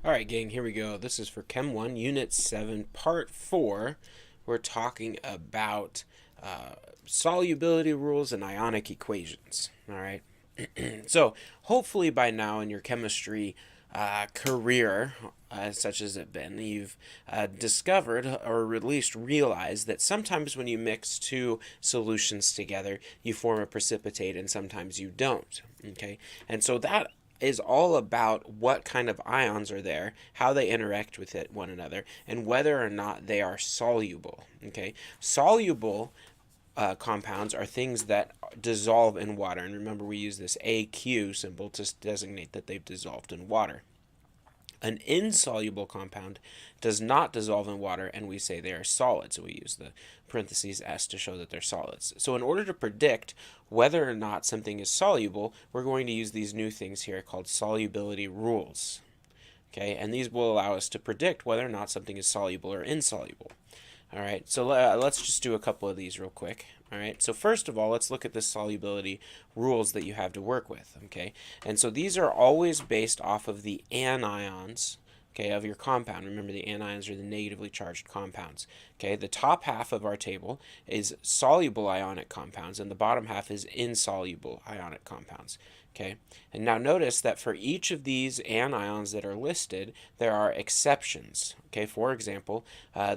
Alright gang, here we go. This is for Chem 1, Unit 7, Part 4. We're talking about solubility rules and ionic equations. Alright, so hopefully by now in your chemistry career, such as it been, you've discovered or at least realized that sometimes when you mix two solutions together, you form a precipitate and sometimes you don't. Okay, and so that is all about what kind of ions are there, how they interact with one another, and whether or not they are soluble. Okay, soluble compounds are things that dissolve in water, and remember we use this AQ symbol to designate that they've dissolved in water. An insoluble compound does not dissolve in water, and we say they are solid. So we use the parentheses S to show that they're solids. So in order to predict whether or not something is soluble, we're going to use these new things here called solubility rules. Okay, and these will allow us to predict whether or not something is soluble or insoluble. All right, so let's just do a couple of these real quick. All right, so first of all, let's look at the solubility rules that you have to work with. Okay, and so these are always based off of the anions, okay, of your compound. Remember, the anions are the negatively charged compounds. Okay, the top half of our table is soluble ionic compounds, and the bottom half is insoluble ionic compounds. Okay, and now notice that for each of these anions that are listed, there are exceptions. Okay, for example,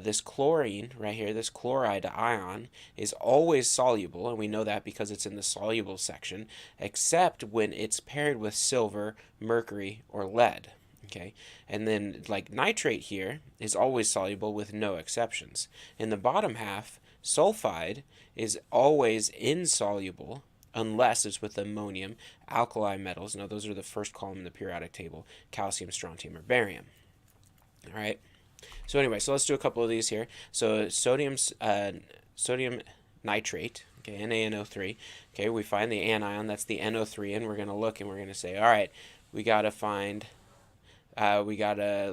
this chlorine right here, this chloride ion, is always soluble, and we know that because it's in the soluble section, except when it's paired with silver, mercury, or lead. Okay, and then like nitrate here is always soluble with no exceptions. In the bottom half, sulfide is always insoluble unless it's with ammonium, alkali metals. Now those are the first column in the periodic table: calcium, strontium, or barium. All right. So anyway, so let's do a couple of these here. So sodium nitrate, okay, NaNO3. Okay, we find the anion, that's the NO3, and we're going to look and we're going to say, all right, we got to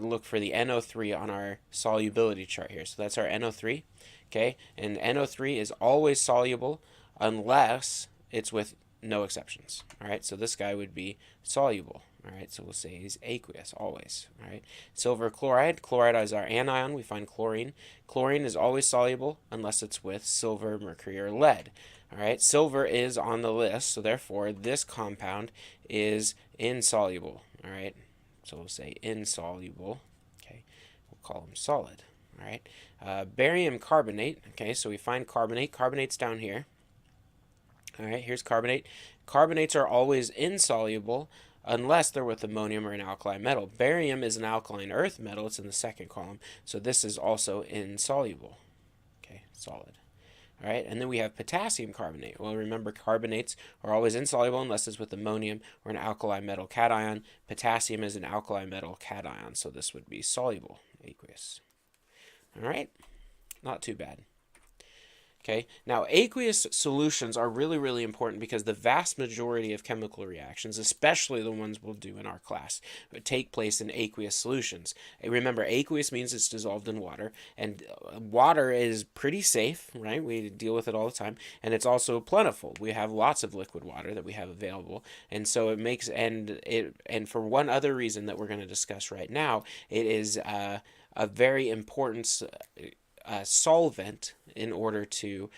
look for the NO3 on our solubility chart here. So that's our NO3, okay, and NO3 is always soluble unless it's with no exceptions. All right, so this guy would be soluble. All right, so we'll say he's aqueous always. All right, silver chloride. Chloride is our anion. We find chlorine. Chlorine is always soluble unless it's with silver, mercury, or lead. All right, silver is on the list, so therefore this compound is insoluble. All right, so we'll say insoluble. Okay, we'll call him solid. All right, barium carbonate. Okay, so we find carbonate. Carbonate's down here. All right, here's carbonate. Carbonates are always insoluble unless they're with ammonium or an alkali metal. Barium is an alkaline earth metal. It's in the second column. So this is also insoluble. Okay, solid. All right, and then we have potassium carbonate. Well, remember, carbonates are always insoluble unless it's with ammonium or an alkali metal cation. Potassium is an alkali metal cation, so this would be soluble, aqueous. All right, not too bad. Okay, now aqueous solutions are really, really important because the vast majority of chemical reactions, especially the ones we'll do in our class, take place in aqueous solutions. Remember, aqueous means it's dissolved in water, and water is pretty safe, right? We deal with it all the time, and it's also plentiful. We have lots of liquid water that we have available, and so it makes, and for one other reason that we're going to discuss right now, it is a very important solvent in order to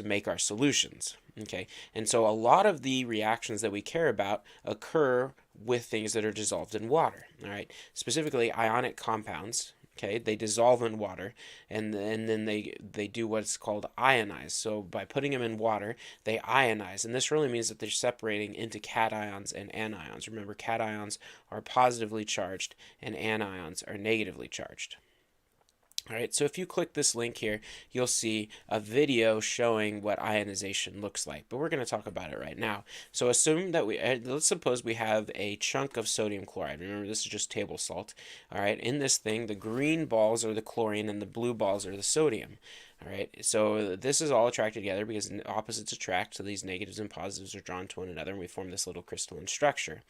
make our solutions. Okay, and so a lot of the reactions that we care about occur with things that are dissolved in water. All right, specifically ionic compounds. Okay, they dissolve in water, and then they do what's called ionize. So by putting them in water, they ionize, and this really means that they're separating into cations and anions. Remember, cations are positively charged, and anions are negatively charged. All right, so if you click this link here, you'll see a video showing what ionization looks like, but we're going to talk about it right now. So assume that let's suppose we have a chunk of sodium chloride. Remember, this is just table salt. All right, in this thing, the green balls are the chlorine and the blue balls are the sodium. All right, so this is all attracted together because opposites attract, so these negatives and positives are drawn to one another, and we form this little crystalline structure.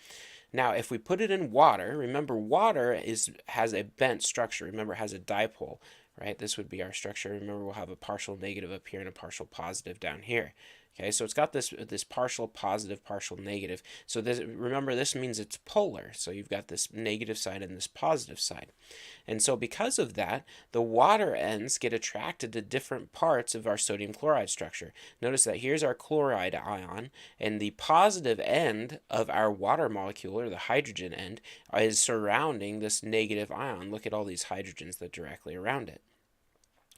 Now, if we put it in water, remember water has a bent structure. Remember, it has a dipole, right? This would be our structure. Remember, we'll have a partial negative up here and a partial positive down here. Okay, so it's got this partial positive, partial negative. So this, remember, this means it's polar. So you've got this negative side and this positive side. And so because of that, the water ends get attracted to different parts of our sodium chloride structure. Notice that here's our chloride ion, and the positive end of our water molecule, or the hydrogen end, is surrounding this negative ion. Look at all these hydrogens that are directly around it.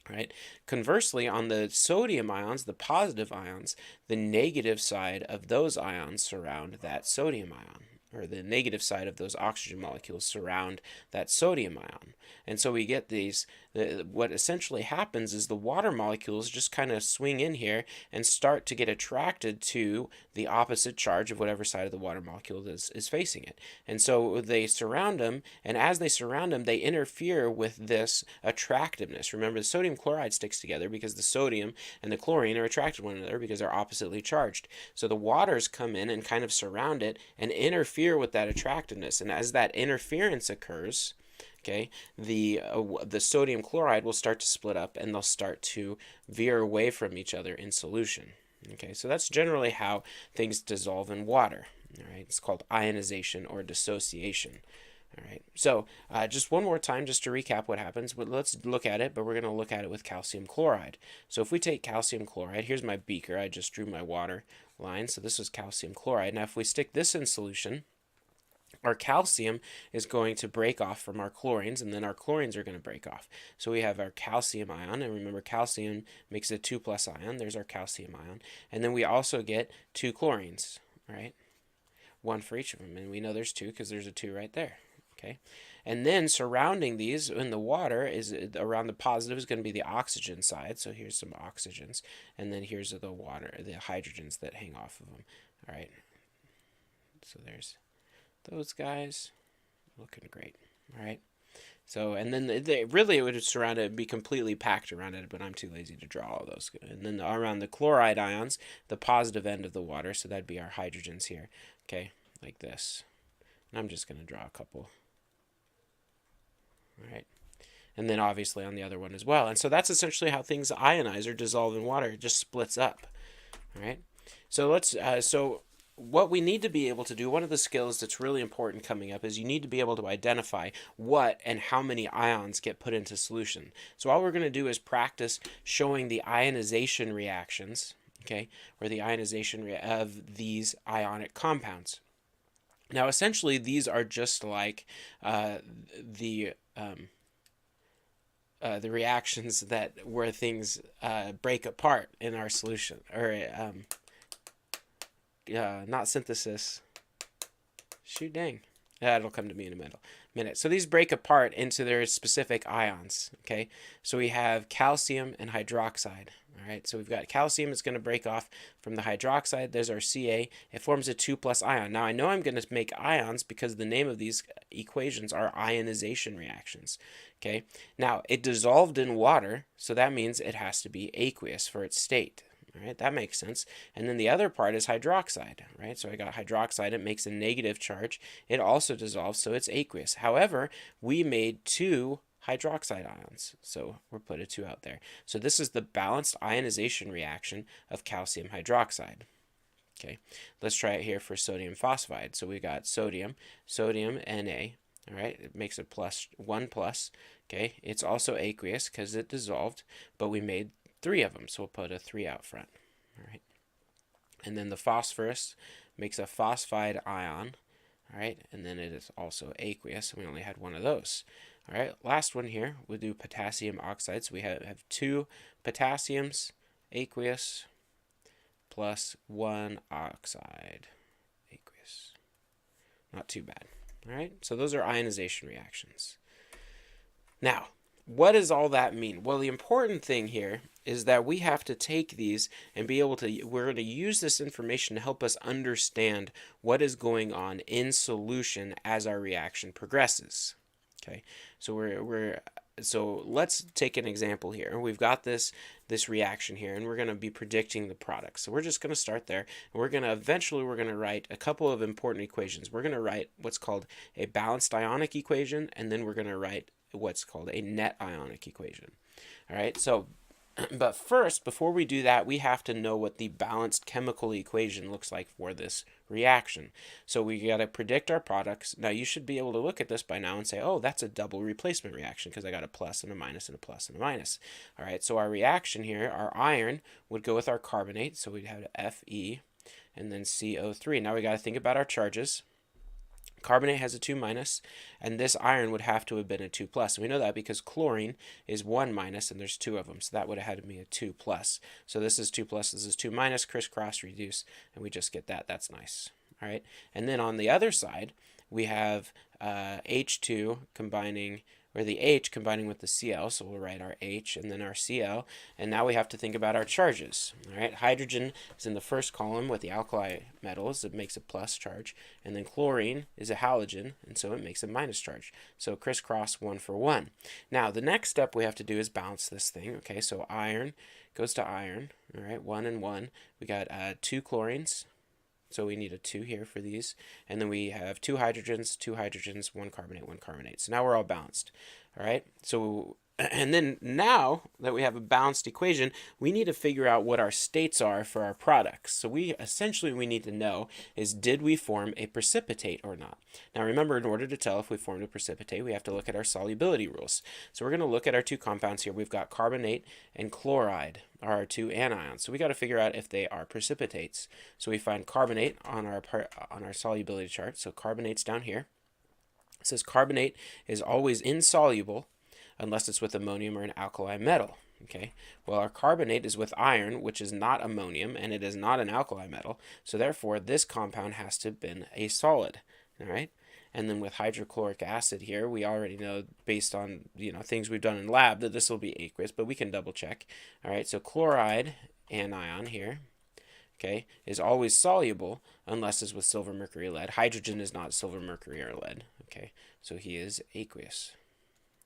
Right. Conversely, on the sodium ions, the positive ions, the negative side of those ions surround that sodium ion, or the negative side of those oxygen molecules surround that sodium ion. And so we get these, what essentially happens is the water molecules just kind of swing in here and start to get attracted to the opposite charge of whatever side of the water molecule is facing it. And so they surround them, and as they surround them, they interfere with this attractiveness. Remember, the sodium chloride sticks together because the sodium and the chlorine are attracted to one another because they're oppositely charged. So the waters come in and kind of surround it and interfere with that attractiveness. And as that interference occurs, okay, the sodium chloride will start to split up and they'll start to veer away from each other in solution. Okay, so that's generally how things dissolve in water. All right, it's called ionization or dissociation. All right, so just one more time, just to recap what happens. But let's look at it, but we're going to look at it with calcium chloride. So if we take calcium chloride, here's my beaker. I just drew my water line. So this is calcium chloride. Now if we stick this in solution, our calcium is going to break off from our chlorines, and then our chlorines are going to break off. So we have our calcium ion, and remember calcium makes a 2+ ion. There's our calcium ion. And then we also get 2 chlorines, right? 1 for each of them, and we know there's 2 because there's a 2 right there. Okay, and then surrounding these in the water is around the positive is going to be the oxygen side. So here's some oxygens, and then here's the water, the hydrogens that hang off of them. All right, so there's those guys, looking great. All right, so and then it would surround it, be completely packed around it, but I'm too lazy to draw all those. And then around the chloride ions, the positive end of the water, so that'd be our hydrogens here. Okay, like this. And I'm just going to draw a couple. All right, and then obviously on the other one as well. And so that's essentially how things ionize or dissolve in water. It just splits up. All right, so let's so what we need to be able to do, one of the skills that's really important coming up, is you need to be able to identify what and how many ions get put into solution. So all we're going to do is practice showing the ionization reactions, okay, or the ionization of these ionic compounds. Now, essentially, these are just like the reactions that where things break apart in our solution, or not synthesis. Shoot, dang. It'll come to me in a minute. So these break apart into their specific ions. Okay, so we have calcium and hydroxide. All right, so we've got calcium. It's going to break off from the hydroxide. There's our Ca. It forms a 2+ ion. Now I know I'm going to make ions because the name of these equations are ionization reactions. Okay, now it dissolved in water, so that means it has to be aqueous for its state. All right, that makes sense. And then the other part is hydroxide, right? So I got hydroxide. It makes a negative charge. It also dissolves, so it's aqueous. However, we made 2 hydroxide ions, so we'll put a 2 out there. So this is the balanced ionization reaction of calcium hydroxide. Okay, let's try it here for sodium phosphide. So we got sodium Na. All right, it makes a +1+. Okay, it's also aqueous because it dissolved, but we made 3 of them, so we'll put a 3 out front. All right, and then the phosphorus makes a phosphide ion. All right, and then it is also aqueous, and we only had 1 of those. All right, last one here, we'll do potassium oxide. So we have 2 potassiums, aqueous, plus 1 oxide, aqueous. Not too bad. All right, so those are ionization reactions. Now, what does all that mean? Well, the important thing here is that we have to take these and be able to, we're going to use this information to help us understand what is going on in solution as our reaction progresses. Okay, so so let's take an example here. We've got this reaction here, and we're going to be predicting the product. So we're just going to start there, and we're going to write a couple of important equations. We're going to write what's called a balanced ionic equation, and then we're going to write what's called a net ionic equation. All right, so But first, before we do that, we have to know what the balanced chemical equation looks like for this reaction. So we got to predict our products. Now you should be able to look at this by now and say, oh, that's a double replacement reaction because I got a plus and a minus and a plus and a minus. All right, so our reaction here, our iron would go with our carbonate. So we'd have Fe and then CO3. Now we got to think about our charges. Carbonate has a 2 minus, and this iron would have to have been a 2 plus. And we know that because chlorine is 1 minus, and there's 2 of them, so that would have had to be a 2 plus. So this is 2 plus, this is 2 minus, crisscross, reduce, and we just get that. That's nice. All right, and then on the other side, we have H2 combining, or the H combining with the Cl, so we'll write our H and then our Cl, and now we have to think about our charges. All right, hydrogen is in the first column with the alkali metals, it makes a plus charge, and then chlorine is a halogen, and so it makes a minus charge. So crisscross 1 for 1. Now the next step we have to do is balance this thing. Okay, so iron goes to iron. All right, 1 and 1. We got 2 chlorines. So we need a 2 here for these. And then we have 2 hydrogens, 1 carbonate, 1 carbonate. So now we're all balanced. All right. So, and then now that we have a balanced equation, we need to figure out what our states are for our products. So we need to know is, did we form a precipitate or not? Now remember, in order to tell if we formed a precipitate, we have to look at our solubility rules. So we're going to look at our 2 compounds here. We've got carbonate and chloride are our 2 anions. So we got to figure out if they are precipitates. So we find carbonate on our solubility chart. So carbonate's down here. It says carbonate is always insoluble unless it's with ammonium or an alkali metal. Okay, well, our carbonate is with iron, which is not ammonium, and it is not an alkali metal, so therefore this compound has to have been a solid. All right, and then with hydrochloric acid here, we already know based on things we've done in lab that this will be aqueous, but we can double check. All right, so chloride anion here, okay, is always soluble unless it's with silver, mercury, lead. Hydrogen is not silver, mercury, or lead. Okay, so he is aqueous.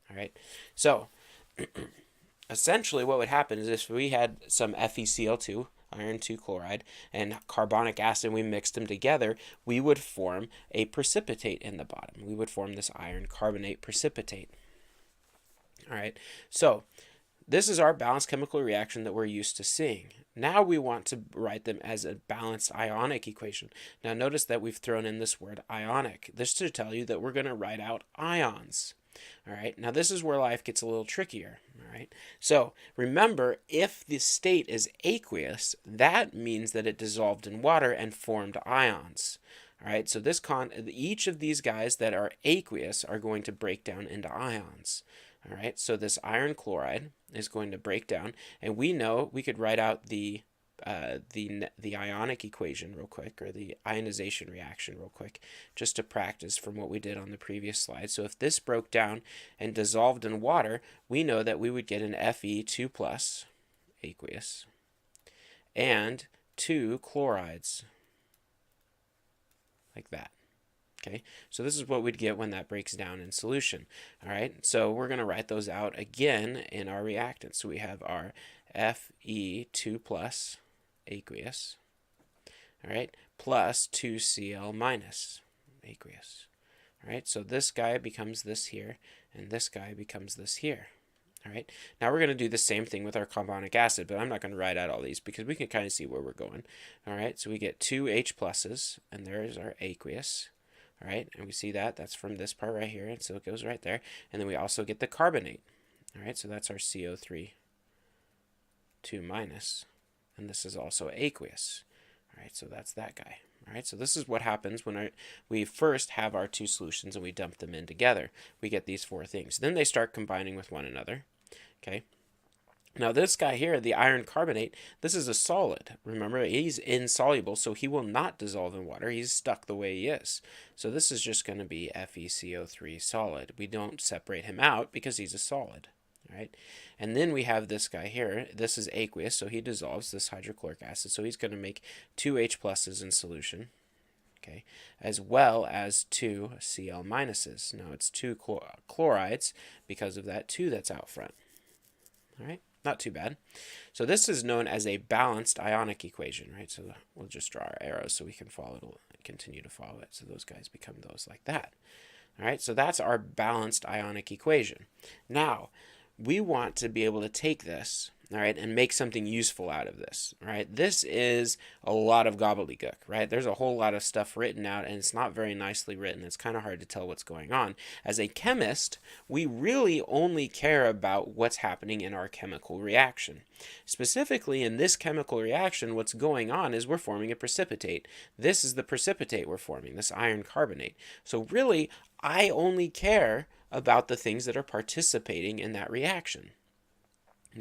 All right, so essentially what would happen is if we had some FeCl2, iron 2 chloride, and carbonic acid, and we mixed them together, we would form a precipitate in the bottom. We would form this iron carbonate precipitate. All right, so this is our balanced chemical reaction that we're used to seeing. Now we want to write them as a balanced ionic equation. Now notice that we've thrown in this word ionic. This to tell you that we're going to write out ions. All right, now this is where life gets a little trickier. All right, so remember, if the state is aqueous, that means that it dissolved in water and formed ions. All right, so each of these guys that are aqueous are going to break down into ions. All right, so this iron chloride is going to break down, and we know we could write out the ionic equation real quick, or the ionization reaction real quick, just to practice from what we did on the previous slide. So if this broke down and dissolved in water, we know that we would get an Fe2 plus, aqueous, and 2 chlorides, like that. Okay, so this is what we'd get when that breaks down in solution. All right, so we're going to write those out again in our reactant. So we have our Fe2 plus, aqueous, all right, plus 2Cl minus, aqueous. All right, so this guy becomes this here, and this guy becomes this here. All right, now we're going to do the same thing with our carbonic acid, but I'm not going to write out all these because we can kind of see where we're going. All right, so we get 2 H pluses, and there's our aqueous. All right, and we see that that's from this part right here, and so it goes right there. And then we also get the carbonate. All right, so that's our CO3 2 minus, and this is also aqueous. All right, so that's that guy. All right, so this is what happens when we first have our 2 solutions and we dump them in together. We get these 4 things. Then they start combining with one another. Okay. Now this guy here, the iron carbonate, this is a solid. Remember, he's insoluble, so he will not dissolve in water. He's stuck the way he is. So this is just going to be FeCO3 solid. We don't separate him out because he's a solid. All right, and then we have this guy here. This is aqueous, so he dissolves this hydrochloric acid. So he's going to make 2 H pluses in solution, okay, as well as 2 Cl minuses. Now it's 2 chlorides because of that 2 that's out front. All right, not too bad. So this is known as a balanced ionic equation, right? So we'll just draw our arrows so we can continue to follow it. So those guys become those like that. All right, so that's our balanced ionic equation. Now, we want to be able to take this all right, and make something useful out of this, right? This is a lot of gobbledygook, right? There's a whole lot of stuff written out, and it's not very nicely written. It's kind of hard to tell what's going on. As a chemist, we really only care about what's happening in our chemical reaction. Specifically, in this chemical reaction, what's going on is we're forming a precipitate. This is the precipitate we're forming, this iron carbonate. So really, I only care about the things that are participating in that reaction.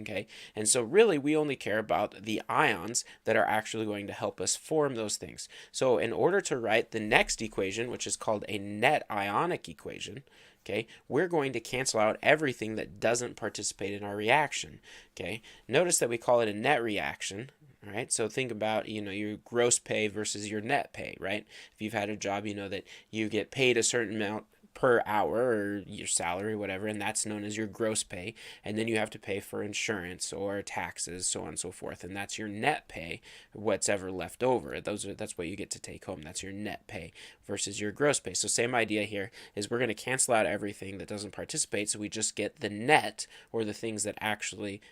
Okay, and so really we only care about the ions that are actually going to help us form those things. So in order to write the next equation, which is called a net ionic equation, okay, we're going to cancel out everything that doesn't participate in our reaction. Okay, notice that we call it a net reaction. All right, so think about, your gross pay versus your net pay, right? If you've had a job, you know that you get paid a certain amount per hour, or your salary, whatever, and that's known as your gross pay. And then you have to pay for insurance or taxes, so on and so forth, and that's your net pay, what's ever left over. That's what you get to take home. That's your net pay versus your gross pay. So same idea here is we're going to cancel out everything that doesn't participate, so we just get the net, or the things that actually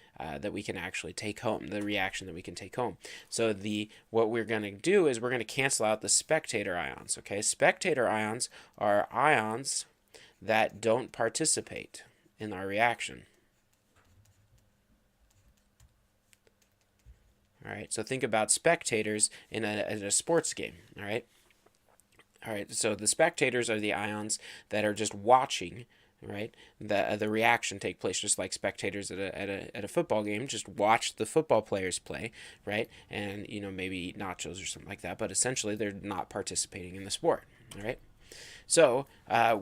that we can actually take home, the reaction that we can take home. So what we're going to do is we're going to cancel out the spectator ions. Okay, spectator ions are ions that don't participate in our reaction. All right, so think about spectators in a sports game. All right, so the spectators are the ions that are just watching, right, the reaction take place, just like spectators at a football game just watch the football players play, right, and maybe eat nachos or something like that, but essentially they're not participating in the sport. All right, so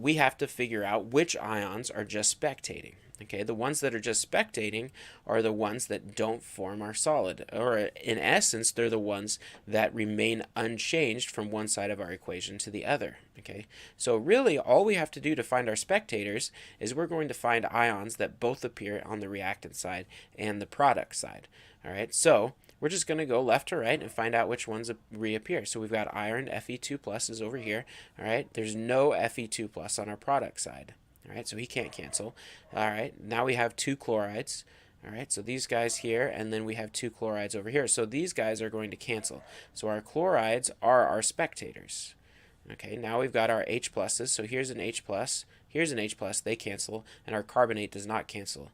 we have to figure out which ions are just spectating. Okay, the ones that are just spectating are the ones that don't form our solid, or in essence, they're the ones that remain unchanged from one side of our equation to the other. Okay, so really all we have to do to find our spectators is we're going to find ions that both appear on the reactant side and the product side. All right, so we're just going to go left to right and find out which ones reappear. So we've got iron Fe2 plus is over here. All right, there's no Fe2 plus on our product side. All right, so he can't cancel. All right, now we have two chlorides. All right, so these guys here, and then we have two chlorides over here. So these guys are going to cancel. So our chlorides are our spectators. Okay, now we've got our H pluses. So here's an H plus, here's an H plus, they cancel, and our carbonate does not cancel.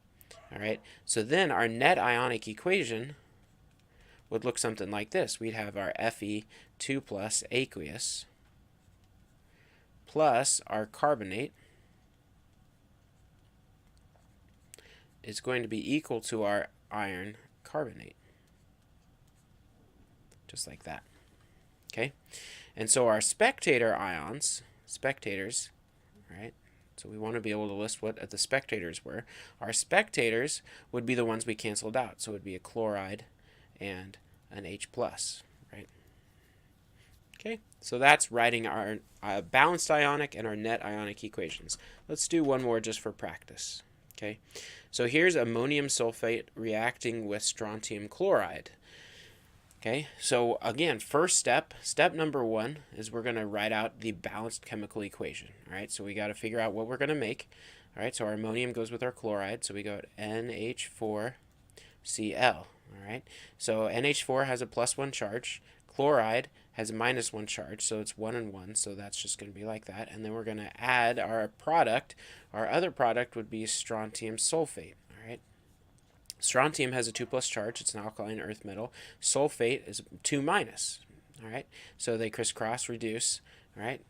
All right, so then our net ionic equation would look something like this. We'd have our Fe2 plus aqueous plus our carbonate is going to be equal to our iron carbonate. Just like that. Okay? And so our spectator ions, spectators, right? So we want to be able to list what the spectators were. Our spectators would be the ones we canceled out. So it would be a chloride and an H plus, right? Okay, so that's writing our balanced ionic and our net ionic equations. Let's do one more just for practice. Okay, so here's ammonium sulfate reacting with strontium chloride. Okay, so again, first step number one is we're going to write out the balanced chemical equation. All right, so we got to figure out what we're going to make. All right, so our ammonium goes with our chloride, so we go NH4Cl. All right, so NH4 has a +1 charge. Chloride has a -1 charge, so it's 1 and 1, so that's just going to be like that. And then we're going to add our product. Our other product would be strontium sulfate. All right, strontium has a 2+ charge. It's an alkaline earth metal. Sulfate is 2-. All right, so they crisscross, reduce. All right,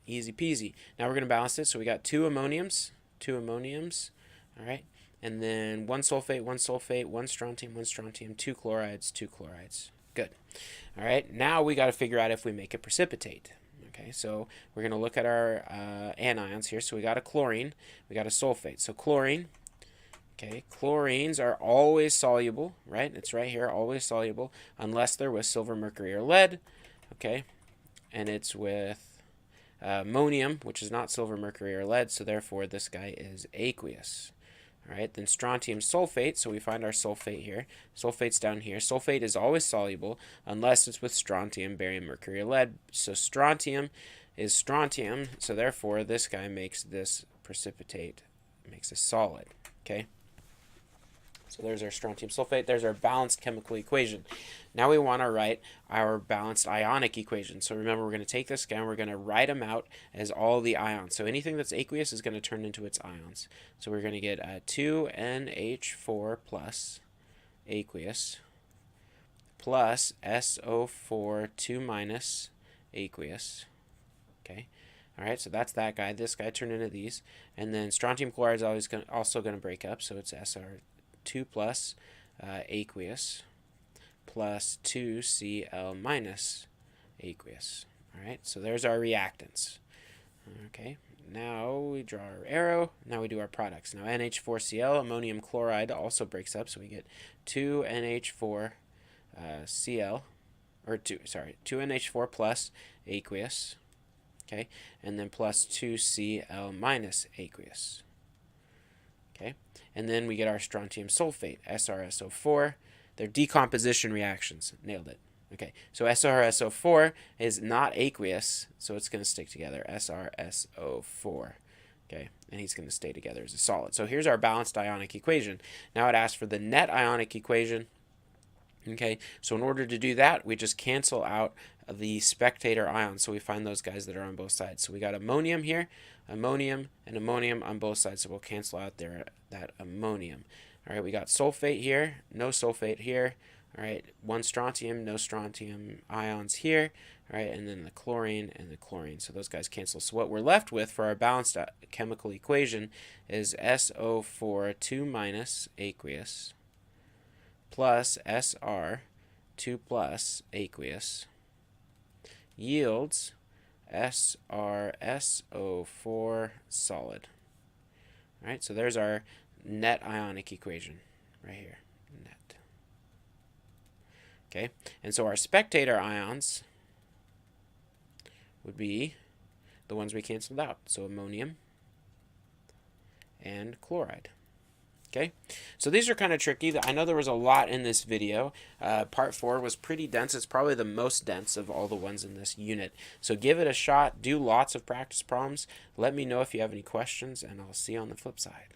easy peasy. Now we're going to balance it. So we got two ammoniums. All right, and then one sulfate, one strontium, two chlorides. Good. All right, now we got to figure out if we make a precipitate. Okay, so we're going to look at our anions here. So we got a chlorine, we got a sulfate. So chlorine, okay, chlorines are always soluble, right? It's right here, always soluble, unless they're with silver, mercury, or lead. Okay, and it's with ammonium, which is not silver, mercury, or lead, so therefore this guy is aqueous. All right, then strontium sulfate, so we find our sulfate here. Sulfate's down here. Sulfate is always soluble unless it's with strontium, barium, mercury, or lead. So strontium is strontium, so therefore this guy makes this precipitate, makes a solid. Okay. So there's our strontium sulfate. There's our balanced chemical equation. Now we want to write our balanced ionic equation. So remember, we're going to take this guy and we're going to write them out as all the ions. So anything that's aqueous is going to turn into its ions. So we're going to get 2NH4 plus aqueous plus SO4 2 minus aqueous. Okay. All right, so that's that guy. This guy turned into these. And then strontium chloride is also going to break up. So it's Sr2 plus aqueous plus 2Cl minus aqueous. All right, so there's our reactants. Okay, now we draw our arrow. Now we do our products. Now NH4Cl, ammonium chloride, also breaks up. So we get 2NH4Cl, or 2NH4 plus aqueous. Okay, and then plus 2Cl minus aqueous. Okay, and then we get our strontium sulfate, SrSO4. They're decomposition reactions. Nailed it. Okay, so SrSO4 is not aqueous, so it's going to stick together. SrSO4. Okay, and he's going to stay together as a solid. So here's our balanced ionic equation. Now it asks for the net ionic equation. Okay, so in order to do that, we just cancel out the spectator ions. So we find those guys that are on both sides. So we got ammonium here, ammonium, and ammonium on both sides. So we'll cancel out that ammonium. All right, we got sulfate here, no sulfate here. All right, one strontium, no strontium ions here. All right, and then the chlorine and the chlorine. So those guys cancel. So what we're left with for our balanced chemical equation is SO4 2 minus aqueous plus Sr2 plus aqueous yields SrSO4 solid. All right, so there's our net ionic equation right here. Net. Okay, and so our spectator ions would be the ones we canceled out. So ammonium and chloride. Okay, so these are kind of tricky. I know there was a lot in this video. Part 4 was pretty dense. It's probably the most dense of all the ones in this unit. So give it a shot. Do lots of practice problems. Let me know if you have any questions, and I'll see you on the flip side.